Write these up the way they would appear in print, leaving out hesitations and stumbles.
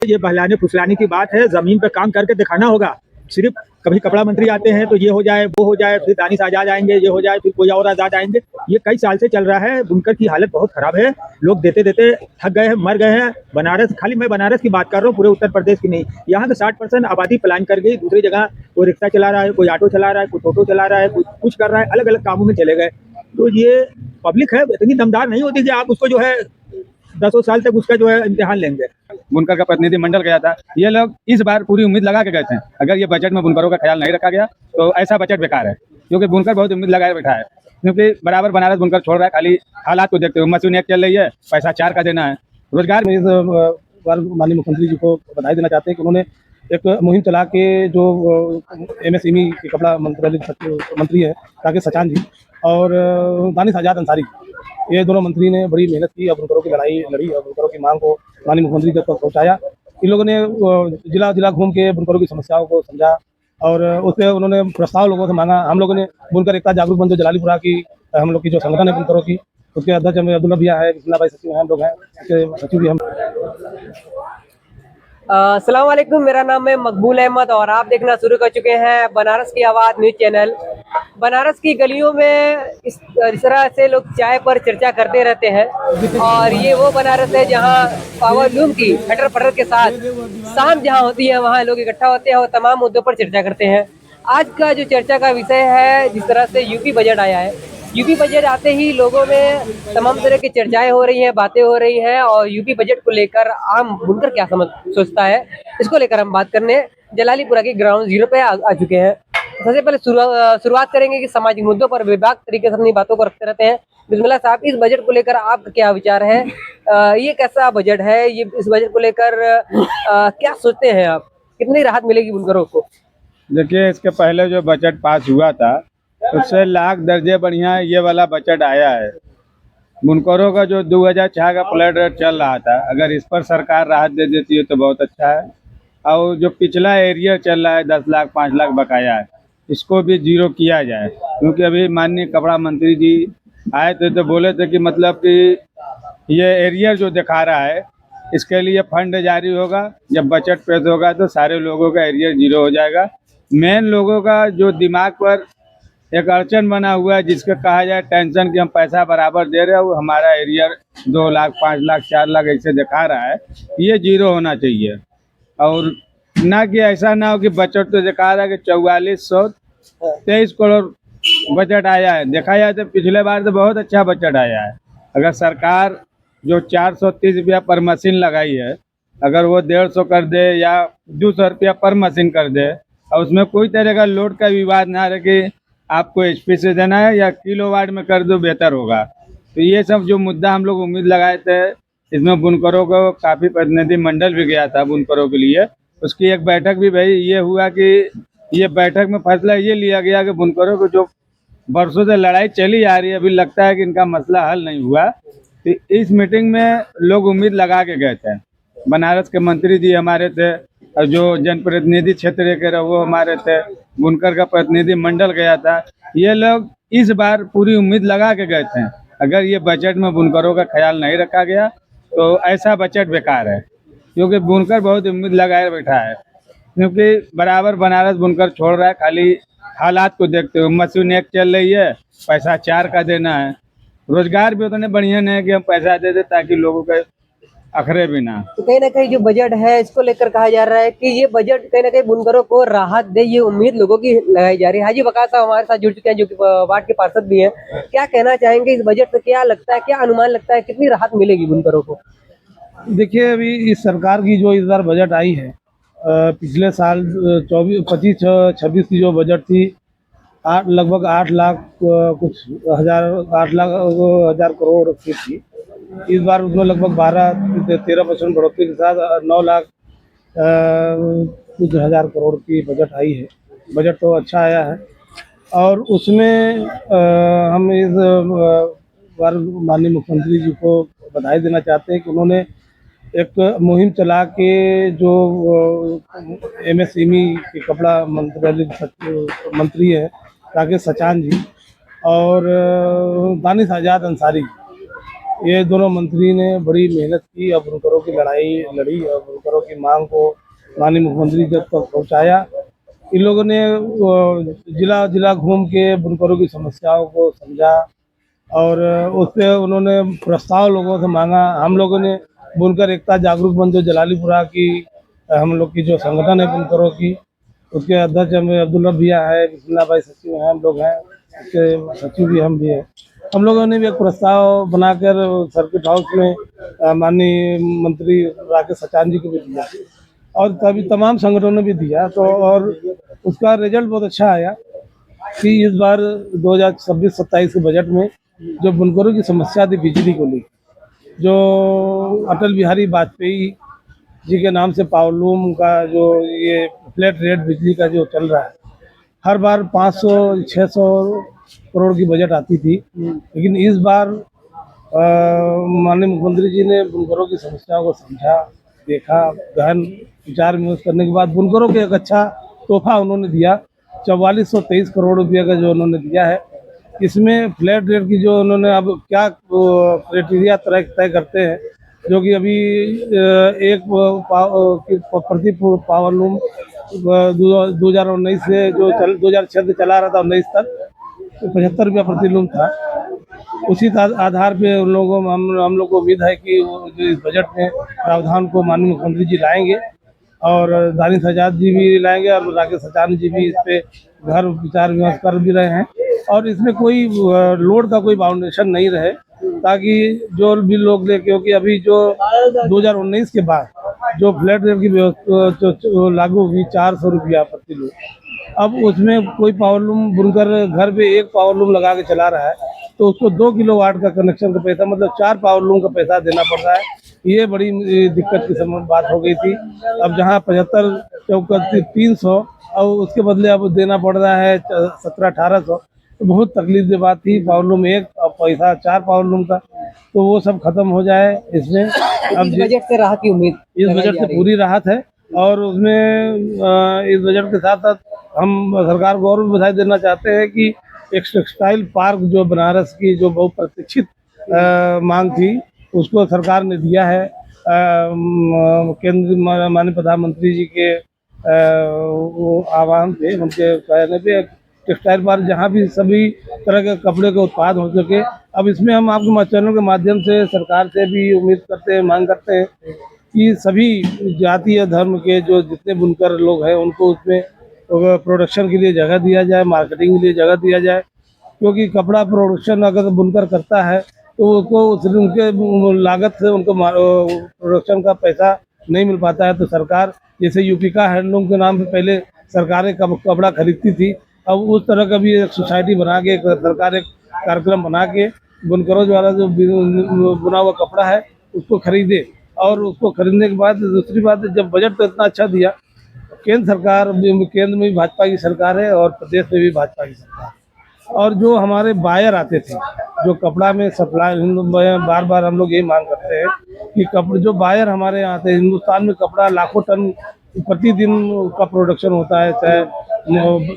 ये बहलाने फुसलाने की बात है, जमीन पे काम करके दिखाना होगा। सिर्फ कभी कपड़ा मंत्री आते हैं तो ये हो जाए वो हो जाए, फिर दानिश आजाद आएंगे, ये हो जाए, फिर कोई और आजाद आएंगे। ये कई साल से चल रहा है। बुनकर की हालत बहुत खराब है। लोग देते देते थक गए हैं, मर गए हैं। बनारस, खाली मैं बनारस की बात कर रहा हूँ, पूरे उत्तर प्रदेश की नहीं। यहाँ से 60% आबादी पलायन कर गई दूसरी जगह। कोई रिक्शा चला रहा है, कोई ऑटो चला रहा है, कोई टोटो चला रहा है, कोई कुछ कर रहा है, अलग अलग कामों में चले गए। तो ये पब्लिक है, इतनी दमदार नहीं होती कि आप उसको जो है 10 साल तक उसका जो है इम्तिहान लेंगे। बुनकर का प्रतिनिधि मंडल गया था। ये लोग इस बार पूरी उम्मीद लगा के गए थे। अगर ये बजट में बुनकरों का ख्याल नहीं रखा गया तो ऐसा बजट बेकार है, क्योंकि बुनकर बहुत उम्मीद लगाए बैठा है। क्योंकि बराबर बनारस बुनकर छोड़ रहा है, खाली हालात को देखते हुए। मशीन एक चल रही है, पैसा 4 का देना है। रोजगार में माननीय मुख्यमंत्री जी को बधाई देना चाहते हैं कि उन्होंने एक मुहिम चला के जो MSME के कपड़ा मंत्री है राकेश सचान जी और दानिश आजाद अंसारी, ये दोनों मंत्री ने बड़ी मेहनत की और बुनकरों की लड़ाई लड़ी और बुनकरों की मांग को माननीय मुख्यमंत्री तक पहुँचाया। इन लोगों ने जिला जिला घूम के बुनकरों की समस्याओं को समझा और उस पर उन्होंने प्रस्ताव लोगों से मांगा। हम लोगों ने बुनकर एकता जागरूक मंच जलालीपुरा की, हम लोग की जो संगठन है बुनकरों की, उसके अध्यक्ष हमें अब्दुल्ला भैया है, बिस्मिल्लाह भाई सचिव हैं, हम लोग हैं, उसके सचिव भी हम। अस्सलाम वालेकुम, मेरा नाम है मकबूल अहमद और आप देखना शुरू कर चुके हैं बनारस की आवाज़ न्यूज़ चैनल। बनारस की गलियों में इस तरह से लोग चाय पर चर्चा करते रहते हैं और ये वो बनारस है जहां पावर लूम की खटर पटर के साथ शाम जहां होती है वहां लोग इकट्ठा होते हैं और तमाम मुद्दों पर चर्चा करते हैं। आज का जो चर्चा का विषय है, जिस तरह से यूपी बजट आया है, यूपी बजट आते ही लोगों में तमाम तरह की चर्चाएं हो रही हैं, बातें हो रही हैं और यूपी बजट को लेकर आम बुनकर क्या सोचता है, इसको लेकर हम बात करने जलालीपुरा के ग्राउंड जीरो पे आ चुके हैं। सबसे पहले शुरुआत करेंगे कि सामाजिक मुद्दों पर विभाग तरीके से अपनी बातों को रखते रहते हैं। बिस्मिल्लाह साहब, इस बजट को लेकर आपका क्या विचार है? ये कैसा बजट है? ये इस बजट को लेकर क्या सोचते हैं आप? कितनी राहत मिलेगी बुनकरों को? देखिए, इसके पहले जो बजट पास हुआ था उससे लाख दर्जे बढ़िया ये वाला बजट आया है। बुनकरों का जो 2006 का फ्लड रेट चल रहा था, अगर इस पर सरकार राहत दे देती है तो बहुत अच्छा है। और जो पिछला एरियर चल रहा है 10 लाख 5 लाख बकाया है, इसको भी जीरो किया जाए। क्योंकि अभी माननीय कपड़ा मंत्री जी आए थे तो बोले थे कि मतलब कि ये एरियर जो दिखा रहा है इसके लिए फंड जारी होगा, जब बजट पेश होगा तो सारे लोगों का एरियर जीरो हो जाएगा। मेन लोगों का जो दिमाग पर एक अड़चन बना हुआ है, जिसका कहा जाए टेंशन कि हम पैसा बराबर दे रहे हैं, वो हमारा एरियर 2 लाख 5 लाख 4 लाख ऐसे दिखा रहा है, ये जीरो होना चाहिए। और ना कि ऐसा ना हो कि बजट तो दिखा रहा है कि 4423 करोड़ बजट आया है। देखा जाए तो पिछले बार तो बहुत अच्छा बजट आया है। अगर सरकार जो 430 रुपया पर मशीन लगाई है, अगर वो 150 कर दे या 200 रुपया पर मशीन कर दे और उसमें कोई तरह का लोड का विवाद ना रहे कि आपको HP से देना है या किलोवाट में कर दो, बेहतर होगा। तो ये सब जो मुद्दा हम लोग उम्मीद लगाए थे, इसमें बुनकरों को काफ़ी प्रतिनिधि मंडल भी गया था बुनकरों के लिए। उसकी एक बैठक भी भाई ये हुआ कि ये बैठक में फैसला ये लिया गया कि बुनकरों को जो बरसों से लड़ाई चली आ रही है, अभी लगता है कि इनका मसला हल नहीं हुआ। तो इस मीटिंग में लोग उम्मीद लगा के गए थे। बनारस के मंत्री जी हमारे थे और जो जनप्रतिनिधि क्षेत्र के रहे वो हमारे थे, बुनकर का प्रतिनिधि मंडल गया था। ये लोग इस बार पूरी उम्मीद लगा के गए थे। अगर ये बजट में बुनकरों का ख्याल नहीं रखा गया तो ऐसा बजट बेकार है, क्योंकि बुनकर बहुत उम्मीद लगाए बैठा है। क्योंकि बराबर बनारस बुनकर छोड़ रहा है, खाली हालात को देखते हुए। मशीन एक चल रही है, पैसा 4 का देना है। रोजगार भी उतने बढ़िया नहीं है कि हम पैसा दे दे ताकि लोगों के अखरे भी ना। तो कहीं ना कहीं जो बजट है इसको लेकर कहा जा रहा है कि ये बजट कहीं ना कहीं बुनकरों को राहत दे, ये उम्मीद लोगों की लगाई जा रही है। हाजी वकार साहब हमारे साथ जुड़ चुके हैं, जो कि वार्ड के पार्षद भी हैं। क्या कहना चाहेंगे इस बजट से? क्या लगता है, क्या अनुमान लगता है, कितनी राहत मिलेगी बुनकरों को? देखिए, अभी इस सरकार की जो इस बार बजट आई है, पिछले साल 24-25-26 की जो बजट थी, लगभग 8 लाख कुछ हज़ार 8 लाख हज़ार करोड़ की थी। इस बार उसमें लगभग 12-13% बढ़ोतरी के साथ 9 लाख कुछ हज़ार करोड़ की बजट आई है। बजट तो अच्छा आया है और उसमें हम इस बार माननीय मुख्यमंत्री जी को बधाई देना चाहते हैं कि उन्होंने एक मुहिम चला के जो MSME के कपड़ा मंत्री है राकेश सचान जी और दानिश आजाद अंसारी, ये दोनों मंत्री ने बड़ी मेहनत की और बुनकरों की लड़ाई लड़ी और बुनकरों की मांग को माननीय मुख्यमंत्री तक पहुंचाया। इन लोगों ने जिला जिला घूम के बुनकरों की समस्याओं को समझा और उस पर उन्होंने प्रस्ताव लोगों से मांगा। हम लोगों ने बुनकर एकता जागरूक मंच जो जलालीपुरा की हम लोग की जो संगठन है बुनकरों की, उसके अध्यक्ष हमें अब्दुल्ला भैया है, बिस्मिल्लाह भाई सचिव हैं, हम लोग हैं, उसके सचिव भी हम भी हैं। हम लोगों ने भी एक प्रस्ताव बनाकर सर्किट हाउस में माननीय मंत्री राकेश सचान जी को भी दिया और तभी तमाम संगठनों ने भी दिया। तो और उसका रिजल्ट बहुत अच्छा आया कि इस बार 2026-27 के बजट में जो बुनकरों की समस्या थी बिजली को लेकर, जो अटल बिहारी वाजपेयी जी के नाम से पावरलूम का जो ये फ्लैट रेट बिजली का जो चल रहा है, हर बार 500-600 करोड़ की बजट आती थी, लेकिन इस बार माननीय मुख्यमंत्री जी ने बुनकरों की समस्याओं को समझा, देखा, गहन विचार विमर्श करने के बाद बुनकरों को एक अच्छा तोहफा उन्होंने दिया। 4423 करोड़ रुपये का जो उन्होंने दिया है, इसमें फ्लैट रेट की जो उन्होंने अब क्या क्राइटेरिया तय करते हैं, जो कि अभी एक प्रति पावरलूम 2019 से जो 2006 से चला रहा था 19 तक 75 रुपया प्रति लूम था। उसी आधार पे उन लोगों हम लोग को उम्मीद है कि वो जो इस बजट में प्रावधान को माननीय मुख्यमंत्री जी लाएंगे और दानिश आजाद जी भी लाएंगे और राकेश सचान जी भी इस पे घर विचार विमर्श कर भी रहे हैं और इसमें कोई लोड का कोई बाउंडेशन नहीं रहे, ताकि जो भी लोग ले, क्योंकि अभी जो 2019 के बाद जो फ्लैट रेट की व्यवस्था लागू हुई 400 रुपया प्रति लूम, अब उसमें कोई पावरलूम बुनकर घर पे एक पावरलूम लगा के चला रहा है तो उसको 2 किलोवाट का कनेक्शन का पैसा मतलब 4 पावरलूम का पैसा देना पड़ रहा है। ये बड़ी दिक्कत की बात हो गई थी। अब जहाँ 75 चौका 300 और उसके बदले अब देना पड़ रहा है 1700-1800, तो बहुत तकलीफ की बात थी। पावरलूम एक और पैसा 4 पावरलूम का, तो वो सब खत्म हो जाए इसमें। अब इस बजट से राहत की उम्मीद इस बजट से पूरी राहत है और उसमें इस बजट के साथ साथ हम सरकार को और भी बधाई देना चाहते हैं कि एक टेक्सटाइल पार्क जो बनारस की जो बहुत प्रतीक्षित मांग थी, उसको सरकार ने दिया है। केंद्र माननीय प्रधानमंत्री जी के आह्वान पे, उनके कहने पे टेक्सटाइल पार्क जहाँ भी सभी तरह के कपड़े के उत्पाद हो सके। अब इसमें हम आपके चैनल के माध्यम से सरकार से भी उम्मीद करते हैं, मांग करते हैं कि सभी जाति या धर्म के जो जितने बुनकर लोग हैं उनको उसमें प्रोडक्शन के लिए जगह दिया जाए, मार्केटिंग के लिए जगह दिया जाए, क्योंकि कपड़ा प्रोडक्शन अगर बुनकर करता है तो उसको उनके लागत से उनको प्रोडक्शन का पैसा नहीं मिल पाता है। तो सरकार जैसे यूपी का हैंडलूम के नाम पे पहले सरकारें कपड़ा खरीदती थी, अब उस तरह का भी एक सोसाइटी बना के सरकार एक कार्यक्रम बना के बुनकरों द्वारा जो बुना हुआ कपड़ा है उसको खरीदे। और उसको खरीदने के बाद दूसरी बात है, जब बजट तो इतना अच्छा दिया, केंद्र सरकार केंद्र में भी भाजपा की सरकार है और प्रदेश में भी भाजपा की सरकार है, और जो हमारे बायर आते थे जो कपड़ा में सप्लाई, बार बार हम लोग यही मांग करते हैं कि कपड़े जो बायर हमारे यहाँ आते हैं, हिंदुस्तान में कपड़ा लाखों टन प्रतिदिन का प्रोडक्शन होता है, चाहे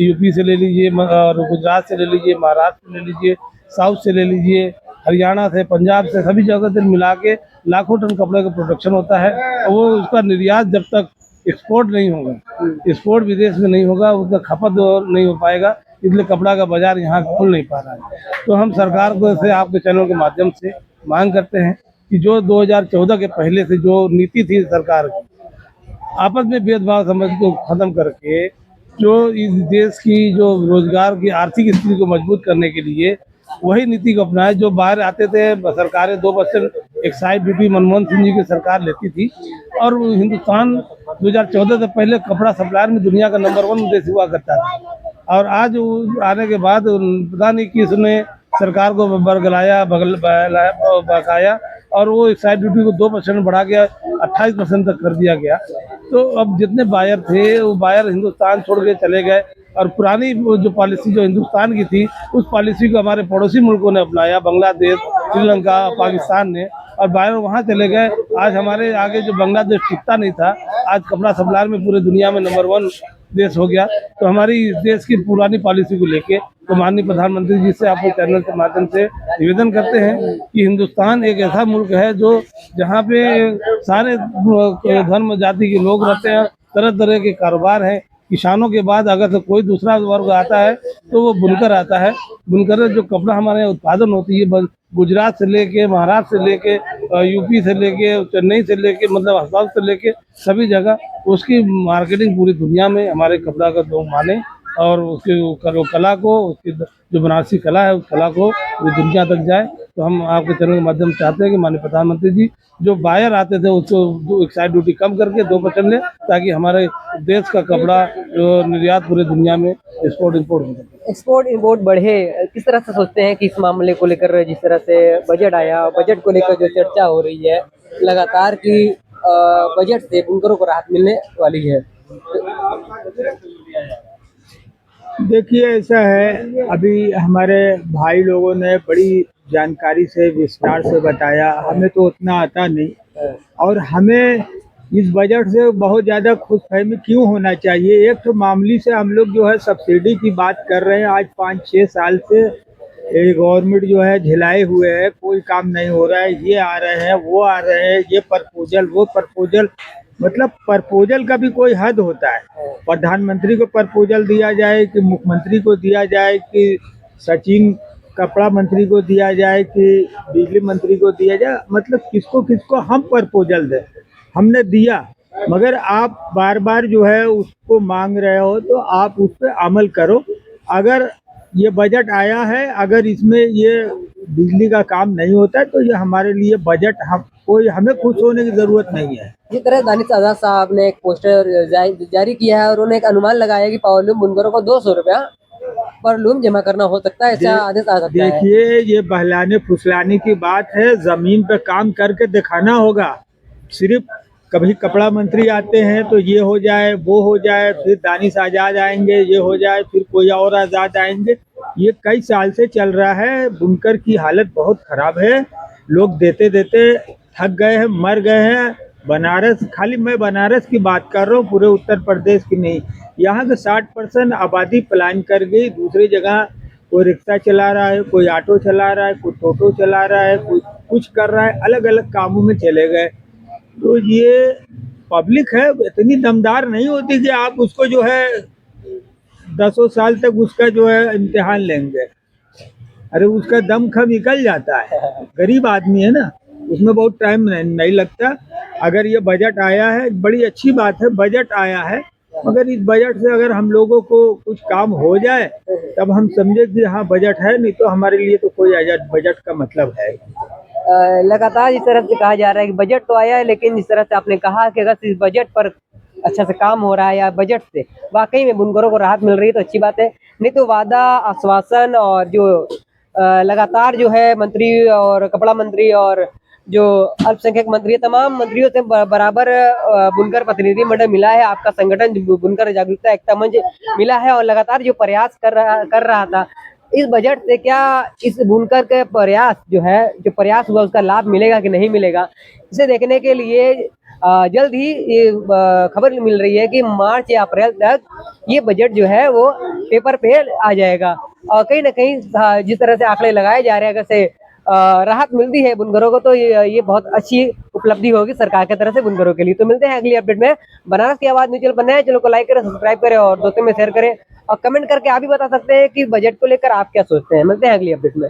यूपी से ले लीजिए और गुजरात से ले लीजिए, महाराष्ट्र से ले लीजिए, साउथ से ले लीजिए, हरियाणा से, पंजाब से, सभी जगह से मिला के लाखों टन कपड़े का प्रोडक्शन होता है। और वो उसका निर्यात जब तक एक्सपोर्ट नहीं होगा, एक्सपोर्ट विदेश में नहीं होगा, उसका खपत नहीं हो पाएगा, इसलिए कपड़ा का बाजार यहाँ खुल नहीं पा रहा है। तो हम सरकार को से आपके चैनल के माध्यम से मांग करते हैं कि जो 2014 के पहले से जो नीति थी सरकार की, आपस में भेदभाव समझ को खत्म करके जो इस देश की जो रोजगार की आर्थिक स्थिति को मजबूत करने के लिए वही नीति को अपनाए। जो बाहर आते थे सरकारें 2% एक्साइज ड्यूटी मनमोहन सिंह जी की सरकार लेती थी, और हिंदुस्तान 2014 से पहले कपड़ा सप्लायर में दुनिया का नंबर 1 देश हुआ करता था। और आज आने के बाद पता नहीं किसने सरकार को बरगलाया बकाया, और वो एक्साइज ड्यूटी को 2% बढ़ा के 28% तक कर दिया गया। तो अब जितने बायर थे वो बायर हिंदुस्तान छोड़ के चले गए, और पुरानी जो पॉलिसी जो हिंदुस्तान की थी उस पॉलिसी को हमारे पड़ोसी मुल्कों ने अपनाया, बांग्लादेश, श्रीलंका, पाकिस्तान ने, और बायर वहाँ चले गए। आज हमारे आगे जो बांग्लादेश टिकता नहीं था, आज कपड़ा सप्लायर में पूरे दुनिया में नंबर 1 देश हो गया। तो हमारी इस देश की पुरानी पॉलिसी को लेके तो माननीय प्रधानमंत्री जी से आपको चैनल के माध्यम से निवेदन करते हैं कि हिंदुस्तान एक ऐसा मुल्क है जो जहाँ पे सारे धर्म जाति के लोग रहते हैं, तरह तरह के कारोबार है। किसानों के बाद अगर तो कोई दूसरा वर्ग आता है तो वो बुनकर आता है। बुनकर जो कपड़ा हमारे यहाँ उत्पादन होती है गुजरात से लेके महाराष्ट्र से लेके यूपी से लेके चेन्नई से लेके मतलब असम से लेके सभी जगह उसकी मार्केटिंग पूरी दुनिया में हमारे कपड़ा का लोग माने और उसकी कला को उसकी जो बनारसी कला है उस कला को पूरी दुनिया तक जाए। तो हम आपके चैनल के माध्यम से चाहते हैं कि माननीय प्रधानमंत्री जी जो बायर आते थे उसको एक साइड ड्यूटी कम करके 2% ले ताकि हमारे देश का कपड़ा जो निर्यात पूरी दुनिया में एक्सपोर्ट इंपोर्ट हो सके। एक्सपोर्ट इंपोर्ट बढ़े, किस तरह से सोचते हैं कि इस मामले को लेकर जिस तरह से बजट आया, बजट को लेकर जो चर्चा हो रही है लगातार की बजट से बुनकरों को राहत मिलने वाली है? देखिए ऐसा है, अभी हमारे भाई लोगों ने बड़ी जानकारी से विस्तार से बताया, हमें तो उतना आता नहीं और हमें इस बजट से बहुत ज़्यादा खुशफहमी क्यों होना चाहिए। एक तो मामूली से हम लोग जो है सब्सिडी की बात कर रहे हैं, आज 5-6 साल से गवर्नमेंट जो है झिलाए हुए है, कोई काम नहीं हो रहा है, ये आ रहे हैं वो आ रहे हैं, ये प्रपोजल वो प्रपोजल, मतलब प्रपोजल का भी कोई हद होता है। प्रधानमंत्री को प्रपोजल दिया जाए कि मुख्यमंत्री को दिया जाए कि सचिन कपड़ा मंत्री को दिया जाए कि बिजली मंत्री को दिया जाए, मतलब किसको किसको हम प्रपोजल दें। हमने दिया मगर आप बार बार जो है उसको मांग रहे हो तो आप उस पर अमल करो। अगर ये बजट आया है, अगर इसमें ये बिजली का काम नहीं होता है तो ये हमारे लिए बजट हमें खुश होने की जरूरत नहीं है। जिस तरह दानिश आजाद साहब ने एक पोस्टर जारी किया है और उन्होंने एक अनुमान लगाया कि पावरलूम बुनकरों को 200 रुपया पर लूम जमा करना हो सकता है, ऐसा आदेश आ सकता है। देखिए ये बहलाने फुसलाने की बात है, जमीन पे काम करके दिखाना होगा। सिर्फ कभी कपड़ा मंत्री आते हैं तो ये हो जाए वो हो जाए, फिर दानिश आजाद आएंगे ये हो जाए, फिर कोई और आजाद आएंगे, ये कई साल से चल रहा है। बुनकर की हालत बहुत खराब है, लोग देते देते थक गए हैं, मर गए हैं। बनारस, खाली मैं बनारस की बात कर रहा हूँ, पूरे उत्तर प्रदेश की नहीं। यहाँ के 60% आबादी पलायन कर गई दूसरी जगह। कोई रिक्शा चला रहा है, कोई ऑटो चला रहा है, कोई टोटो चला रहा है, कोई कुछ कर रहा है, अलग अलग कामों में चले गए। तो ये पब्लिक है इतनी दमदार नहीं होती कि आप उसको जो है 10 साल तक उसका जो है इम्तिहान लेंगे। अरे उसका दम खम निकल जाता है, गरीब आदमी है ना, उसमें बहुत टाइम नहीं लगता। अगर ये बजट आया है, बड़ी अच्छी बात है बजट आया है, मगर इस बजट से अगर हम लोगों को कुछ काम हो जाए तब हम समझे कि हाँ बजट है, नहीं तो हमारे लिए तो कोई बजट का मतलब है। लगातार इस तरह से कहा जा रहा है कि बजट तो आया है, लेकिन जिस तरह से आपने कहा कि अगर इस बजट पर अच्छा से काम हो रहा है या बजट से वाकई में बुनकरों को राहत मिल रही है तो अच्छी बात है। नहीं तो वादा आश्वासन और जो लगातार जो है मंत्री और कपड़ा मंत्री और जो अल्पसंख्यक मंत्री, तमाम मंत्रियों से बराबर बुनकर प्रतिनिधि मंडल मिला है, आपका संगठन बुनकर जागरूकता एकता मंच मिला है और लगातार जो प्रयास कर रहा था इस बजट से, क्या इस बुनकर के प्रयास जो है जो प्रयास हुआ उसका लाभ मिलेगा कि नहीं मिलेगा, इसे देखने के लिए जल्द ही ये खबर मिल रही है कि मार्च या अप्रैल तक ये बजट जो है वो पेपर पे आ जाएगा। और कहीं ना कहीं जिस तरह से आंकड़े लगाए जा रहे हैं, अगर से राहत मिलती है बुनकरों को तो ये बहुत अच्छी उपलब्धि होगी सरकार की तरफ से बुनकरों के लिए। तो मिलते हैं अगली अपडेट में। बनारस की आवाज न्यूज़ चैनल पर नए हैं, चैनल को लाइक करें, सब्सक्राइब करें और दोस्तों में शेयर करें और कमेंट करके आप भी बता सकते हैं कि बजट को लेकर आप क्या सोचते हैं। मिलते हैं अगली अपडेट में।